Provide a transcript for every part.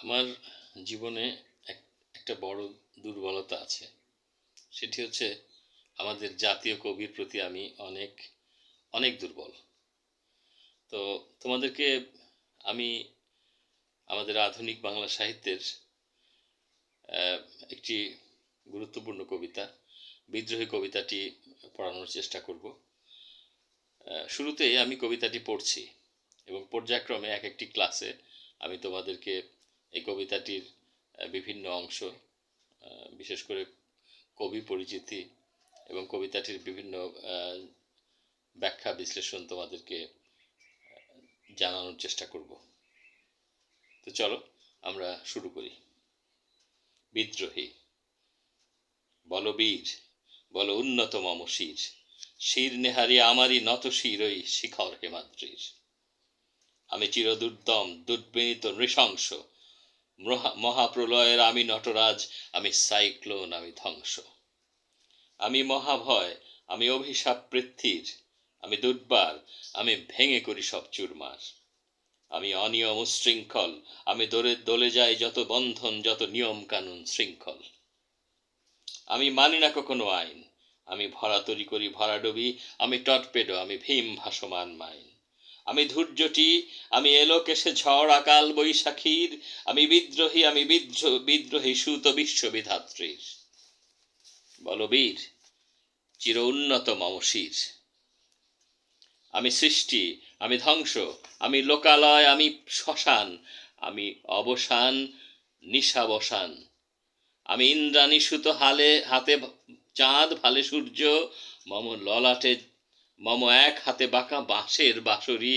আমার জীবনে একটা বড় দুর্বলতা আছে। সেটি হচ্ছে আমাদের জাতীয় কবির প্রতি আমি অনেক অনেক দুর্বল। তো তোমাদেরকে আমি আমাদের আধুনিক বাংলা সাহিত্যের একটি গুরুত্বপূর্ণ কবিতা, বিদ্রোহী কবিতাটি পড়ানোর চেষ্টা করব। শুরুতেই আমি কবিতাটি পড়ছি এবং পর্যায়ক্রমে এক একটি ক্লাসে আমি তোমাদেরকে এই কবিতাটির বিভিন্ন অংশ, বিশেষ করে কবি পরিচিতি এবং কবিতাটির বিভিন্ন ব্যাখ্যা বিশ্লেষণ তোমাদেরকে জানানোর চেষ্টা করব। তো চলো আমরা শুরু করি। বিদ্রোহী। বল বীর, বল উন্নত মম শির, শির নেহারি আমারই নত শির ওই শিখর হেমাদ্রির। আমি চিরদুর্দম দুর্বিনীত নৃশংস, মহাপ্রলয়ের আমি নটরাজ, আমি সাইক্লোন, আমি ধ্বংস। আমি মহাভয়, আমি অভিশাপ পৃথ্বীর, আমি দুর্বার, আমি ভেঙে করি সব চুরমার। আমি অনিয়ম উশৃঙ্খল, আমি দলে যাই যত বন্ধন, যত নিয়ম কানুন শৃঙ্খল। আমি মানি না কখনো আইন, আমি ভরাতরি করি ভরাডুবি, আমি টর্পেডো, আমি ভীম ভাসমান মাইন। আমি ধৈর্যটি, আমি এলোকেশে ঝড় আকাল বৈশাখীর, আমি বিদ্রোহী, আমি বিদ্রোহী সুত বিশ্ববিধাত্রীর। বলবীর, চির উন্নত মম শির। আমি সৃষ্টি, আমি ধ্বংস, আমি লোকালয়, আমি শ্মশান, আমি অবসান নিশাবসান। আমি ইন্দ্রাণী সুত হাতে চাঁদ, ভালে সূর্য, মম ললাটে, মম এক হাতে বাঁকা বাঁশের বাঁশরি,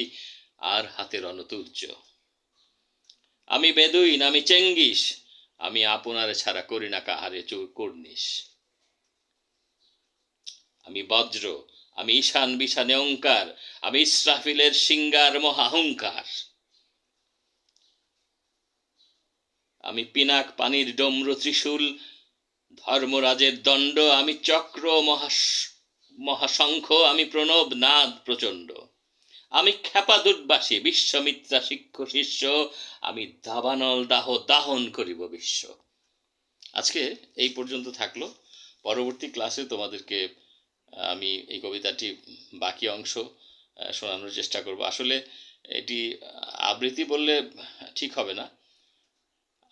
আর হাতে রণতুর্য। আমি বেদুইন, আমি চেঙ্গিস, আমি আপনারে ছাড়া করি না কাহারে কর্নিশ। আমি বজ্র, আমি ঈশান বিশানে ওঙ্কার, আমি ইসরাফিলের সিঙ্গার মহাহংকার। আমি পিনাক পানির ডমরু ত্রিশূল, ধর্মরাজের দণ্ড, আমি চক্র মহাশঙ্খ, আমি প্রণব নাদ প্রচণ্ড। আমি খ্যাপা দুর্বাসী, বিশ্বমিত্রা শিষ্য, আমি দাবানল দাহন করিব বিশ্ব। আজকে এই পর্যন্ত থাকলো। পরবর্তী ক্লাসে তোমাদেরকে আমি এই কবিতাটি বাকি অংশ শোনানোর চেষ্টা করব। আসলে এটি আবৃত্তি বললে ঠিক হবে না।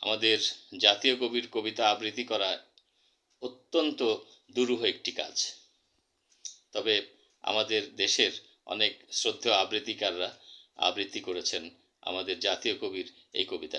আমাদের জাতীয় কবির কবিতা আবৃত্তি করা অত্যন্ত দুরূহ একটি কাজ। তবে আমাদের দেশের অনেক শ্রদ্ধেয় আবৃত্তিকাররা আবৃত্তি করেছেন আমাদের জাতীয় কবির এই কবিতা।